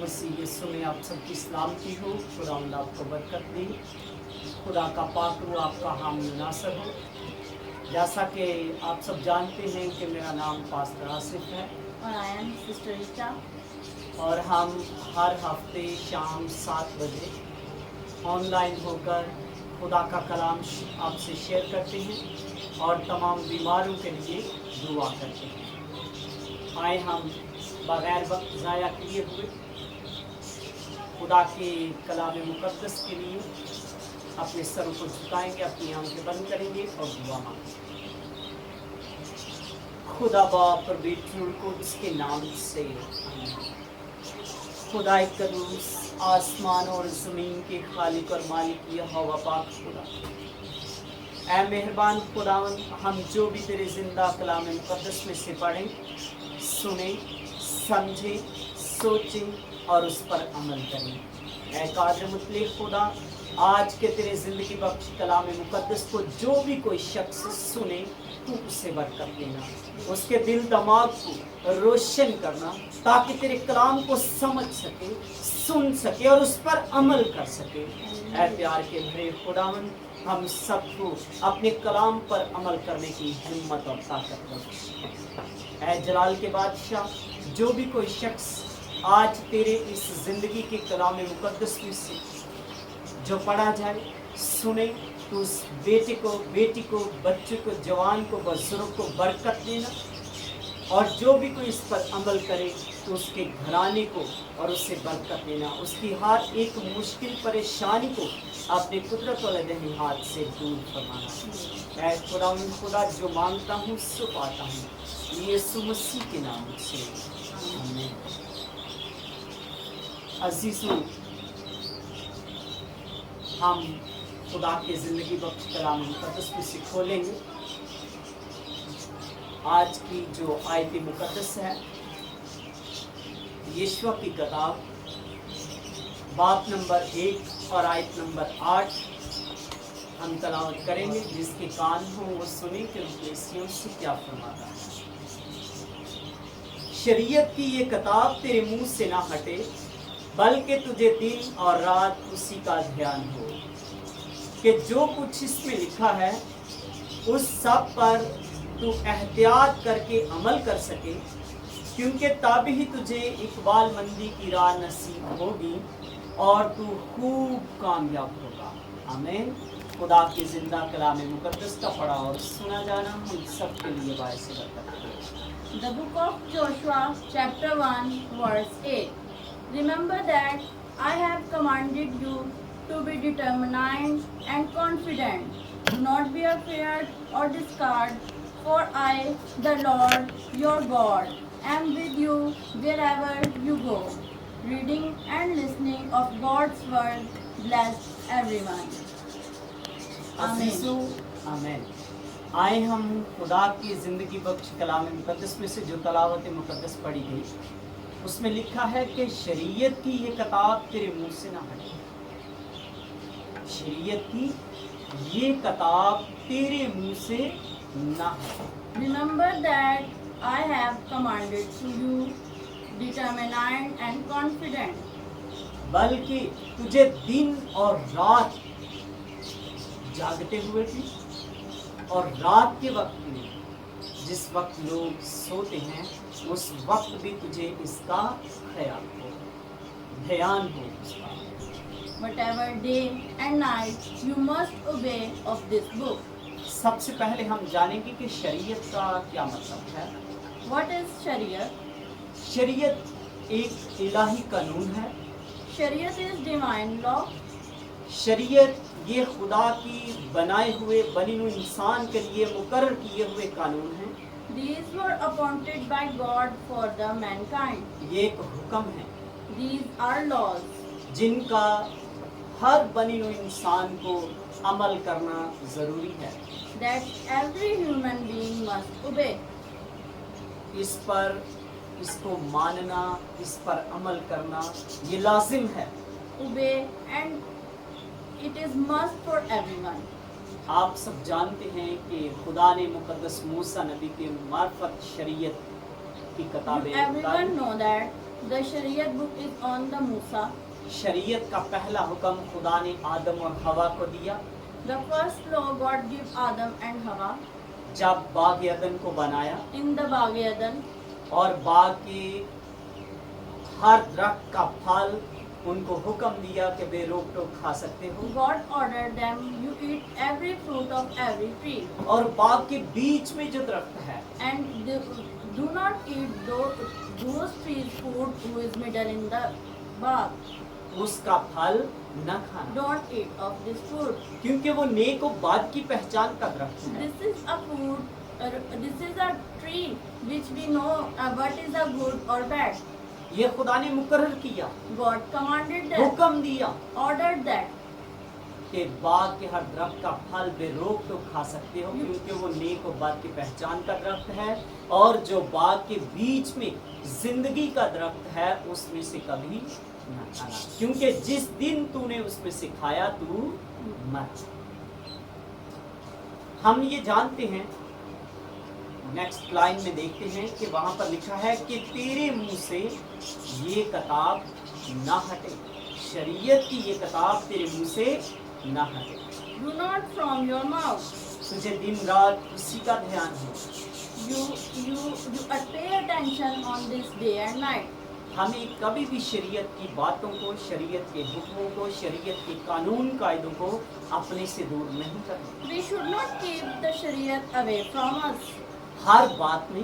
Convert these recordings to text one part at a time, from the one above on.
मसीह यीशु में आप सबकी सलामती हो। खुदावंद आपको बरकत दे। खुदा का पाक रूह आपका हामी नासर हो। जैसा कि आप सब जानते हैं कि मेरा नाम पास्टर आसिफ है और आई एम सिस्टर रीटा। और हम हर हफ्ते शाम 7 बजे ऑनलाइन होकर खुदा का कलाम आपसे शेयर करते हैं और तमाम बीमारों के लिए दुआ करते हैं। आए हम बगैर वक्त ज़ाया किए हुए खुदा के कलाम मुक़द्दस के लिए अपने सरों को झुकाएंगे, अपनी आंखें बंद करेंगे और दुआ मांगेंगे। खुदा बाप और बेटे को उसके नाम से खुदा कदूस आसमान और ज़मीन के खालिक और मालिक यहोवा पाक खुदा, ऐ मेहरबान खुदावन, हम जो भी तेरे ज़िंदा कलाम मुक़द्दस में से पढ़ें, सुने, समझें, सोचें और उस पर अमल करें। ऐ कादिर मुतलक खुदा, आज के तेरे ज़िंदगी बख्श कलाम मुक़द्दस को जो भी कोई शख्स सुने, तू उसे बरकत देना, उसके दिल दिमाग को रोशन करना, ताकि तेरे कलाम को समझ सके, सुन सके और उस पर अमल कर सके। ऐ प्यार के भरे खुदावन, हम सबको अपने कलाम पर अमल करने की हिम्मत और ताकत बख्श। ऐ जलाल के बादशाह, जो भी कोई शख्स आज तेरे इस ज़िंदगी के कलाम मुक़द्दस में से जो पढ़ा जाए, सुने, तो उस बेटे को, बेटी को, बच्चे को, जवान को, बुजुर्ग को बरकत देना, और जो भी कोई इस पर अमल करे तो उसके घराने को और उससे बरकत देना, उसकी हर एक मुश्किल परेशानी को अपने कुदरत वाले दही हाथ से दूर फरमाना। ऐ खुदा, जो मांगता हूँ सो पाता हूँ, यीशु मसीह के नाम से आमीन। अजीज़ों, हम खुदा के ज़िंदगी बख्श कलाम मुक़द्दस में से खोलेंगे। आज की जो आयत मुक़द्दस है, यशवा की किताब बाब नंबर 1 और आयत नंबर 8 हम तलावत करेंगे। जिसके कान हो वो सुने कि उपदेशियों से क्या फरमाता है। शरीयत की ये किताब तेरे मुंह से ना हटे, बल्कि तुझे दिन और रात उसी का ध्यान हो, कि जो कुछ इसमें लिखा है उस सब पर तू एहतियात करके अमल कर सके, क्योंकि तब ही तुझे इकबाल मंदी की राह नसीब होगी और तू खूब कामयाब होगा। आमीन। खुदा की ज़िंदा कलाम मुक़द्दस का पढ़ा और सुना जाना हम सब के लिए बायस बरकत है। The book of Joshua, chapter 1, verse 8. Remember that I have commanded you to be determined and confident. Do not be afraid or discouraged, for I, the Lord your God, am with you wherever you go. Reading and listening of God's word bless everyone. अज़ीज़ों, आमीन। आए हम खुदा की ज़िंदगी बख्श कलाम मुक़द्दस में से जो तलावत मुक़द्दस पढ़ी गई, उसमें लिखा है कि शरीयत की ये किताब तेरे मुंह से ना हटे। शरीयत की ये किताब तेरे मुंह से ना हटे। Remember that I have commanded to you, determined and confident. बल्कि तुझे दिन और रात जागते हुए भी, और रात के वक्त में जिस वक्त लोग सोते हैं उस वक्त भी तुझे इसका ख्याल हो, ध्यान हो उसका। Whatever day and night you must obey of this book. सबसे पहले हम जानेंगे कि शरीयत का क्या मतलब है। What is Shariah? शरीयत एक इलाही कानून है। Shariah is divine law. शरीयत ये खुदा की बनाए हुए, बनी हुई इंसान के लिए मुकर्रर किए हुए कानून हैं। These were appointed by God for the mankind. ये एक हुक्म है These are laws जिनका हर बनी हुई इंसान को अमल करना ज़रूरी है। that every human being must obey. इस पर, इसको मानना, इस पर अमल करना ये लाजिम है। Obey, and it is must for everyone. आप सब जानते हैं कि खुदा ने मुक़द्दस मूसा नबी के मार्फत शरीयत की किताबें Everyone उतारी। know that The Shariat book is on the Musa. शरीयत का पहला हुक्म खुदा ने आदम और हवा को दिया The first law God gave Adam and Hawa जब बाग अदन को बनाया in the Bagh Eden, और बाग के हर दरख्त का फल उनको हुक्म दिया कि बेरोक टोक खा सकते हो God ordered them, you eat every fruit of every tree, और बाग के बीच में जो दरख्त है and do not eat those trees food who is middle in the Bagh. उसका फल न खाना Don't eat of this fruit. क्योंकि वो नेक और बाद की पहचान का दरख्त है This is a food, this is a tree which we know what is a good or bad. ये खुदा ने मुकर्रर किया God commanded them, हुक्म दिया ordered that. कि बाग के हर दरख्त का फल बेरोक तो खा सकते हो क्योंकि वो नेक और बाद की पहचान का दरख्त है और जो बाग के बीच में जिंदगी का दरख्त है उसमें से कभी न खाना क्योंकि जिस दिन तूने उसमें से खाया तू मर हम ये जानते हैं नेक्स्ट लाइन में देखते हैं कि वहां पर लिखा है कि तेरे मुंह से ये किताब ना हटे शरीयत की ये किताब तेरे मुंह से ना हटे Do not from your mouth. तुझे दिन रात उसी का ध्यान हो You pay attention on this day and night. हमें कभी भी शरीयत की बातों को शरीयत के हुक्मों को शरीयत के कानून कायदों को अपने से दूर नहीं करना We should not keep the Shariat away from us. हर बात में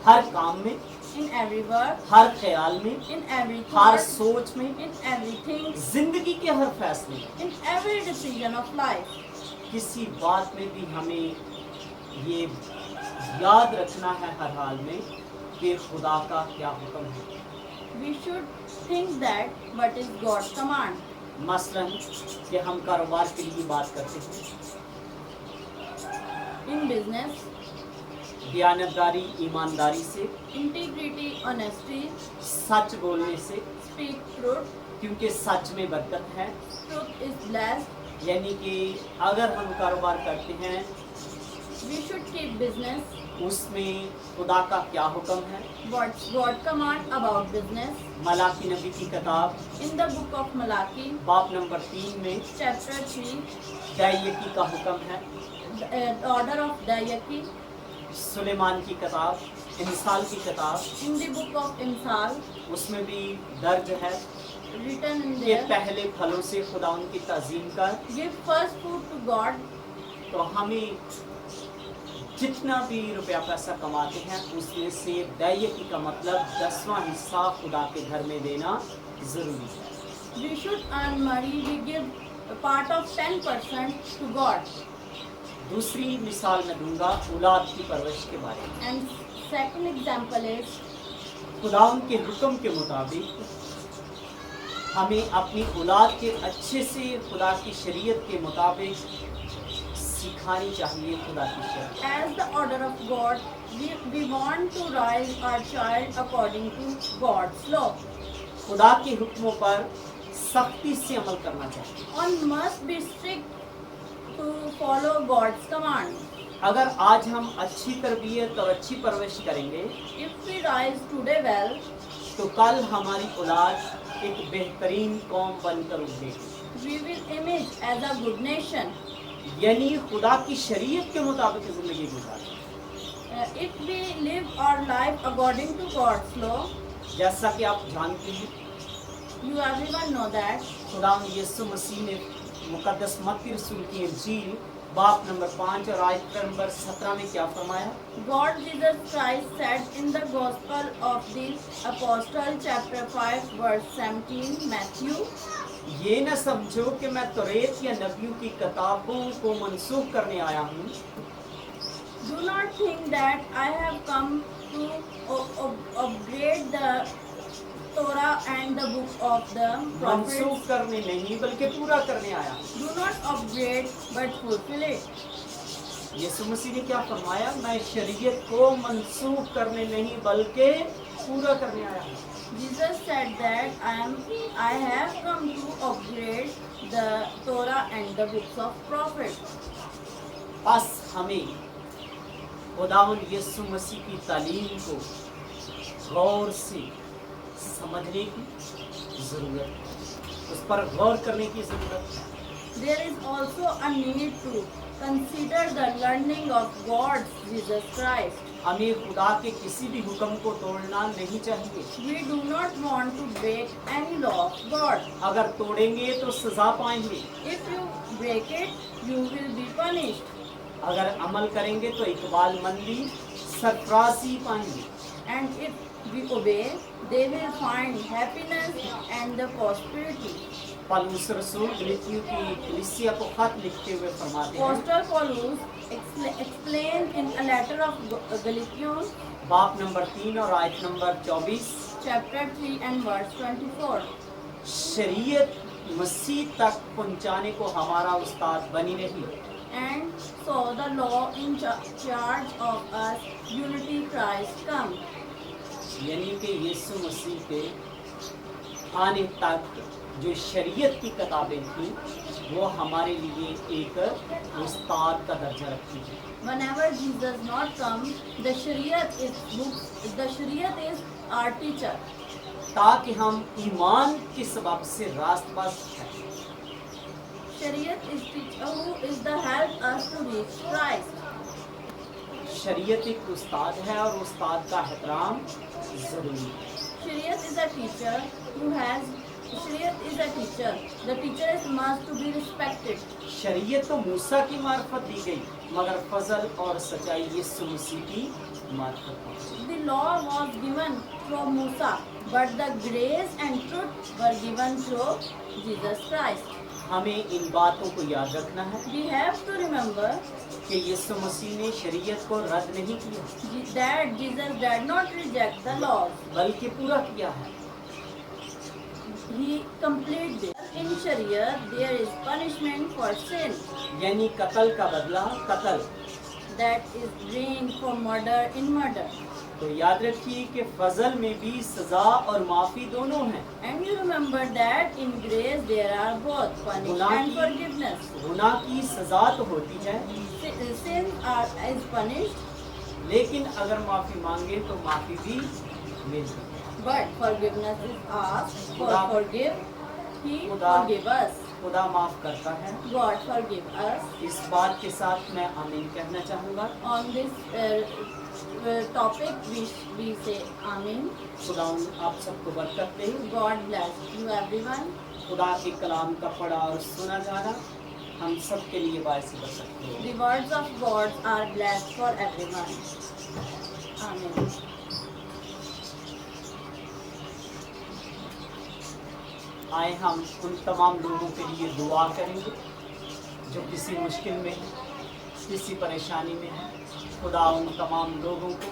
हर काम में in every word, हर ख्याल में in every हर thought, सोच में in everything, जिंदगी के हर फैसले में in every decision of life. किसी बात में भी हमें ये याद रखना है हर हाल में कि खुदा का क्या हुक्म है We should think that what is God's command. मसलन कि हम कारोबार के लिए बात करते हैं In business, दयानतदारी ईमानदारी से integrity, honesty, सच बोलने से speak truth, क्योंकि सच में बरकत है truth is blessed. यानी कि अगर हम कारोबार करते हैं We should keep business. उसमें खुदा का क्या हुक्म है What's God command about business? Malachi नबी की किताब In the book of Malachi, बाब नंबर 3 में chapter 3, दयायकी का हुक्म है the order of Dayaki. Suleman की किताब इंसाल की किताब In the book of Imsal, उसमें भी दर्ज है written in कि there, पहले फलों से खुदा उनकी ताज़ीम कर give first fruit to God. तो हमें जितना भी रुपया पैसा कमाते हैं उसमें से दयायकी का मतलब 10वां हिस्सा खुदा के घर में देना ज़रूरी है We should earn money. We give a part of 10% to God. दूसरी मिसाल मैं दूंगा औलाद की परवरिश के बारे में And second example is, खुदावंद के हुक्म के मुताबिक हमें अपनी औलाद के अच्छे से खुदा की शरीयत के मुताबिक सिखानी चाहिए खुदा की शरीयत as the order of God, we want to raise our child according to God's law. खुदा के हुक्मों पर सख्ती से अमल करना चाहिए One must be strict to follow God's command. अगर आज हम अच्छी तरबियत और अच्छी परवरिश करेंगे If we rise today well, तो कल हमारी औलाद एक बेहतरीन कौम बनकर उभरेगी we will image as a good nation. यानी खुदा की शरीयत के मुताबिक जिंदगी गुजारें If we live our life according to God's law, जैसा कि आप जानते हैं you everyone know that खुदा यीशु मसीह ने मुकद्दस मत्ती रसूल की इंजील बाब नंबर 5 और आयत नंबर 17 में क्या फरमाया God Jesus Christ said in the Gospel of the Apostle chapter 5 verse 17, Matthew, ये न समझो कि मैं तौरेत या नबियों की किताबों को मनसूख करने आया हूँ do not think that I have come to upgrade the Torah and the book of the prophets. मनसूख करने नहीं बल्कि पूरा करने आया हूँ Do not upgrade but fulfill it. यीशु मसीह ने क्या फरमाया मैं शरीयत को मनसूख करने नहीं बल्कि पूरा करने आया हूँ Jesus said that I have come to upgrade the Torah and the books of prophets. बस हमें खुदावंद यीशु मसीह की तालीम को गौर से समझने की ज़रूरत है, उस पर गौर करने की ज़रूरत है। There is also a need to consider the learning of God, Jesus Christ. हमें खुदा के किसी भी हुक्म को तोड़ना नहीं चाहिए। We do not want to break any law of God. अगर तोड़ेंगे तो सजा पाएंगे, If you break it, you will be punished. अगर अमल करेंगे तो इकबालमंदी सरफराजी पाएंगे। And if we obey, they will find happiness and the prosperity. पौलुस रसूल गलातियों की कलीसिया को खत लिखते हुए फरमाते हैं, Apostle Paulus explained in a letter of Galatians, बाब नंबर 3 और आयत नंबर 24, chapter 3 and verse 24. शरीयत मसीह तक पहुंचाने को हमारा उस्ताद बनी रही, And so the law in charge of us, unity Christ come. यानी कि यीशु मसीह के आने तक जो शरीयत की किताबें थी वो हमारे लिए एक उस्ताद का दर्जा रखती है। Whenever Jesus not come, the Shariat is books. The Shariat is our teacher. ताकि हम ईमान के सबब से रास्तबाज हैं। Shariat is teacher who is the help us to reach Christ. शरीयत एक उस्ताद है और उस्ताद का एहतराम ज़रूरी है। Shariat is a teacher who has. Shariat is a teacher. The teacher is must to be respected. शरीयत तो मूसा की मार्फत दी गई, मगर फजल और सच्चाई यीशु मसीह की मार्फत पहुंची। The law was given from Musa, but the grace and truth were given through Jesus Christ. हमें इन बातों को याद रखना है We have to remember कि यीशु मसीह ने शरीयत को रद्द नहीं किया, that Jesus did not reject the laws. बल्कि पूरा किया है। He completed this. In Sharia, there is punishment for sin, यानी कत्ल का बदला कत्ल। that is reigned for murder in murder. तो याद रखिए कि फजल में भी सजा और माफी दोनों हैं। And you remember that in grace there are both punishment and forgiveness. गुनाह की सजा तो होती है, Sin is punished, लेकिन अगर माफी मांगे तो माफी भी मिलती है। but forgiveness is asked. For खुदा- forgive, He खुदा- forgive us. खुदा माफ करता है। God forgive us. इस बात के साथ मैं आमीन कहना चाहूँगा। On this topic, we say Amen. खुदा आप सबको बरकत दे। God bless you everyone. खुदा के कलाम का पढ़ा और सुना जाना हम सब के लिए बायस बरकत हो। The words of God are blessed for everyone. Amen. आए हम उन तमाम लोगों के लिए दुआ करेंगे जो किसी मुश्किल में है, किसी परेशानी में है। खुदा उन तमाम लोगों को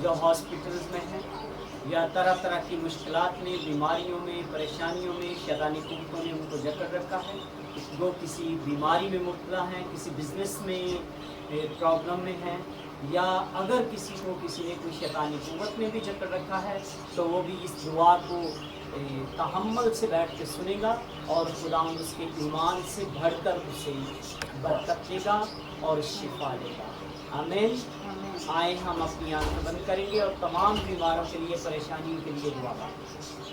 जो हॉस्पिटल्स में हैं या तरह तरह की मुश्किलात में, बीमारियों में, परेशानियों में शैतानी कुव्वतों ने उनको जकड़ रखा है, वो किसी बीमारी में मुब्तला हैं, किसी बिजनेस में प्रॉब्लम में हैं, या अगर किसी को किसी ने कोई शैतानी कुव्वत में भी जकड़ रखा है तो वो भी इस दुआ को तहम्मुल से बैठ के सुनेगा और खुदा उसके ईमान से बढ़कर उसे बरकत देगा और शिफा देगा। आमीन। Amen. आए हम अपनी आंखें बंद करेंगे और तमाम बीमारों के लिए, परेशानियों के लिए दुआ करेंगे।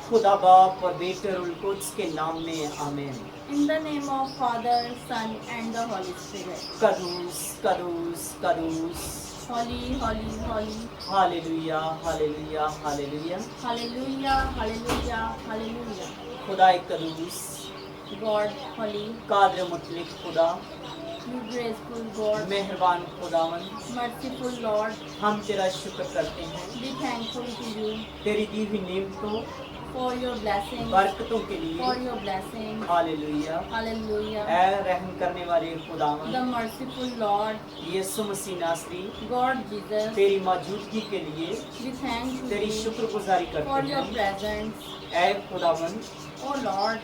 खुदा बाप और बेटे और कुद्स के नाम में आमीन। In the name of Father, Son, and the Holy Spirit. कदूस कदूस कदूस। Holy, holy, holy. Hallelujah hallelujah hallelujah. Hallelujah, hallelujah, hallelujah. खुदा कदूस, God, holy, कादिर मुतलिक खुदा, you graceful God, मेहरबान खुदावन, merciful Lord, हम तेरा शुक्र करते हैं be thankful to you तेरी दी हुई नेमतों, for your blessings, बरकतों के for लिए। your blessings. हालेलुया। Hallelujah. ऐ रहम करने वाले खुदावन, The merciful Lord, यीशु मसीह नासरी, God Jesus, तेरी मौजूदगी के लिए we thank तेरी you शुक्रगुजारी for करते your हैं। presence. ऐ खुदावन, Oh Lord,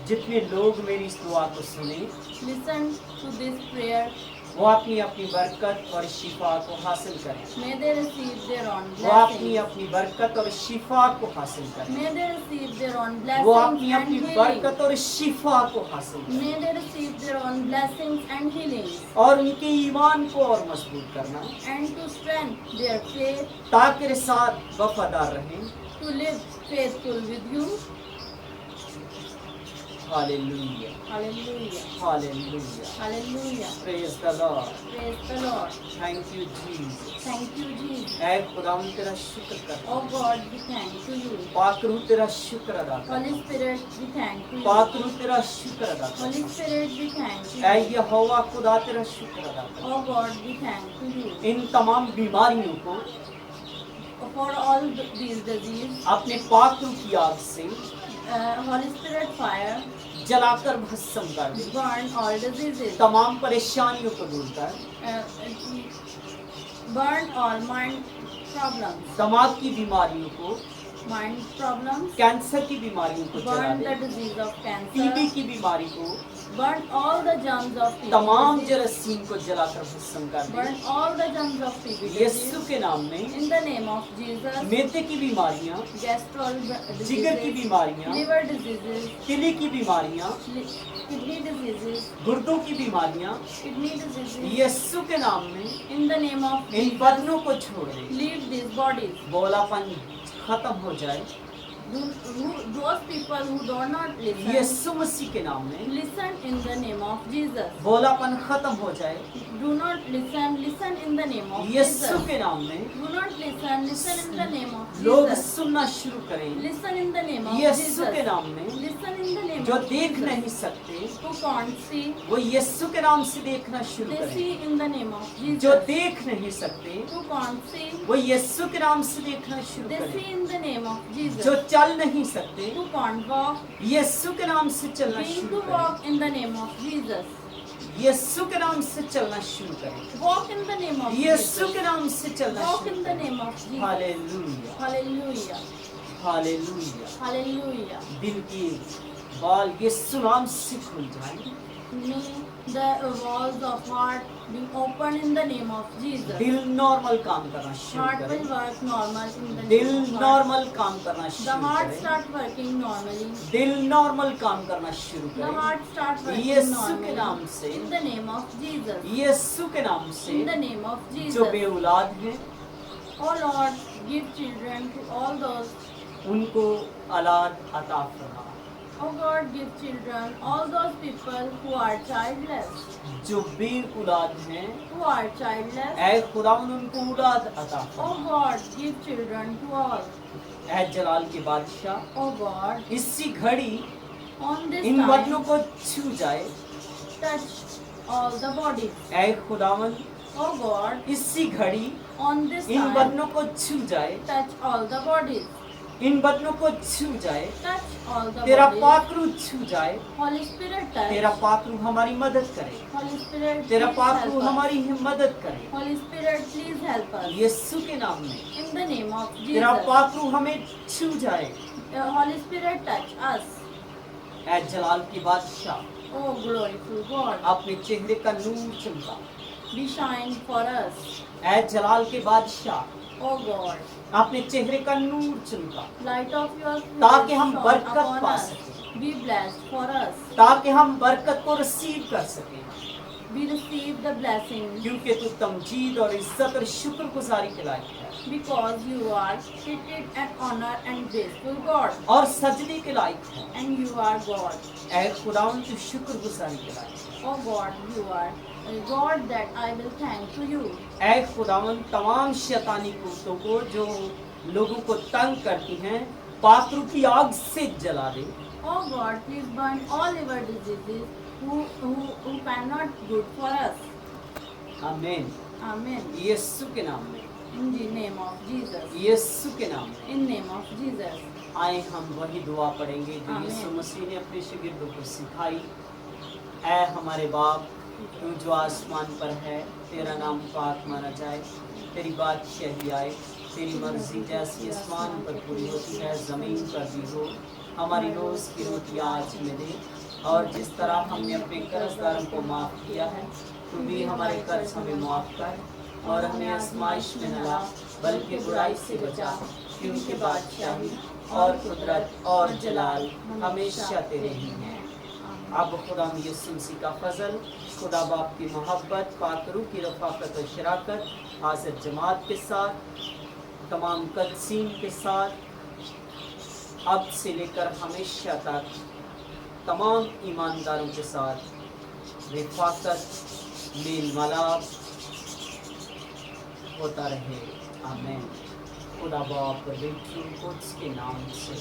जितने लोग मेरी इस दुआ को सुने listen to this prayer वो अपनी अपनी बरकत और शिफा को हासिल करें। May they receive their own वो अपनी blessings. अपनी बरकत और शिफा को हासिल करें। May they receive their own वो blessings अपनी and अपनी healing. बरकत और शिफा को हासिल करें May they receive their own blessings and healings. और उनके ईमान को और मजबूत करना, And to strengthen their faith, ताकि तेरे साथ वफादार रहें। to live faithful with you. Hallelujah, Hallelujah. Hallelujah, Hallelujah. Praise the Lord, Praise the Lord. Thank you Jesus. Thank you, Jesus. ऐ खुदावंद तेरा शुक्र करता Oh हूं। God, we thank to you. पाक रूह तेरा शुक्र अदा करता Holy हूं। Spirit, we thank to पाक you. रूह तेरा शुक्र अदा करता Holy हूं। Spirit, we thank to I you. यहोवा खुदा तेरा शुक्र अदा करता Oh God, we thank to you. हूं। इन तमाम बीमारियों को For all these diseases, अपने पाक रूह की आग से Holy Spirit fire, जलाकर भस्म कर दे। burn all diseases. तमाम परेशानियों को दूर कर, Burn all mind problems. दिमाग की बीमारियों को, Mind problems. कैंसर की बीमारियों को जला Burn they, the disease of TB cancer. की बीमारी को, Burn all the germs of TB तमाम disease. जरासीम को जलाकर भस्म कर दे। Burn all the germs of TB Yeshu disease. के नाम में In the name of Jesus. मेदे की बीमारियां, Gastrol जिगर की diseases, बीमारियां, liver diseases, तिली की बीमारियां, kidney diseases, गुर्दों की बीमारियां, kidney diseases. यीशु के नाम में In the name of in Jesus, बदनों को छोड़ दे। leave these bodies. बोलापन खत्म हो जाए Those people who do not listen, यीशु मसीह के नाम में। listen in the name of Jesus. बोलापन खत्म हो जाए Do not listen, listen in the name of Yeshu Jesus. के नाम में। Do not listen, listen in the name of लोग Jesus. सुनना शुरू करें Listen in the name of यीशु के Jesus. नाम में। Listen in the name जो of देख Jesus. नहीं सकते Who can't see, वो यीशु के नाम से देखना शुरू they करें। see in the name of जो Jesus. देख नहीं सकते Who can't see, वो यीशु के नाम से देखना शुरू they see करें। in the name of जो Jesus. चल नहीं सकते Who can't walk, यीशु के नाम से चलना begin शुरू to करें। walk in the name of Jesus. यीशु के नाम से चलना शुरू करें। Walk in the name of Yeshu Jesus. के नाम से चलना Walk शुरू in the करें। name of Jesus. Hallelujah, Hallelujah. Hallelujah. Hallelujah. दिल की बाल यीशु नाम से खुल जाए। May the walls of heart be open in the name of Jesus. दिल नॉर्मल काम करना शुरू Heart करे। will work normal in the दिल name of heart. नॉर्मल काम करना The शुरू heart करे। start working normally. दिल नॉर्मल काम करना शुरू The करे। heart start working यीशु के नाम normally. से, In the name of Jesus. यीशु के नाम से In the name of जो Jesus. बेऔलाद हैं Oh Lord, give children to all those. उनको औलाद अता फरमा। Oh God, give children all those people who are childless. जो बेऔलाद हैं Who are childless. ऐ खुदावंद उनको औलाद अता Oh फरमा। God, give children to all. ऐ जलाल के बादशाह Oh God, इसी घड़ी on this इन बदनों time, को छू जाए। touch all the bodies. ऐ खुदावंद Oh God, इसी घड़ी on this इन time, बदनों को छू जाए। touch all the bodies. इन बदनों को छू जाए। Touch all the तेरा bodies. पाकरू छू जाए। Holy Spirit तेरा touch. पाकरू हमारी मदद करे। Holy Spirit, तेरा please पाकरू help us. हमारी मदद करे। Holy Spirit, please help us. यीशु के नाम में In the name of तेरा Jesus. पाकरू हमें छू जाए। Holy Spirit, touch us. ऐ जलाल की बादशाह Oh, gloriful God, अपने चेहरे का नूर चमका। be shine for us. ऐ जलाल के बादशाह Oh God, अपने चेहरे का नूर चमका, light of your ताकि face हम shone बरकत upon पा us. सकें। Be blessed for us. ताकि हम बरकत को रिसीव कर सकें। We receive the blessing क्योंकि तू तमजीद और इज्जत और शुक्रगुजारी के लायक है because you are treated and honor and graceful God, और सजदे के लायक है। and you are God. ऐ खुदावंद तू शुक्रगुजारी के लायक है। Oh God, you are a God that I will thank to you. ऐ खुदावंद तमाम शैतानी कुत्तों को जो लोगों को तंग करती हैं पात्रों की आग से जला दे। Oh God, please burn all our diseases who cannot good for us. आमीन। Amen. यीशु के नाम में, In the name of Jesus. यीशु के नाम में In name of Jesus. आए हम वही दुआ पढ़ेंगे जो आमीन। यीशु मसीह ने अपने शागिर्दों को सिखाई। ऐ हमारे बाप तू जो आसमान पर है, तेरा नाम पाक माना जाए, तेरी बादशाही आए, तेरी मर्जी जैसी आसमान पर पूरी होती है ज़मीन पर भी हो। हमारी रोज़ की रोटी आज हमें दे, اور جس طرح ہم نے اپنے قرض داروں کو معاف کیا ہے تو بھی ہمارے قرض ہمیں معاف کر، اور ہمیں آزمائش میں نہ لا بلکہ برائی سے بچا، کیونکہ بادشاہی اور قدرت اور جلال ہمیشہ تیرے ہی ہیں۔ اب خدا یسوع مسیح کا فضل، خدا باپ کی محبت، پاک روح کی رفاقت و شراکت حاضر جماعت کے ساتھ، تمام قدسین کے ساتھ، اب سے لے کر ہمیشہ تک تمام ایمانداروں کے ساتھ رفاقت میل ملاپ ہوتا رہے۔ آمین۔ خدا باپ اور بیٹی قدس کے نام سے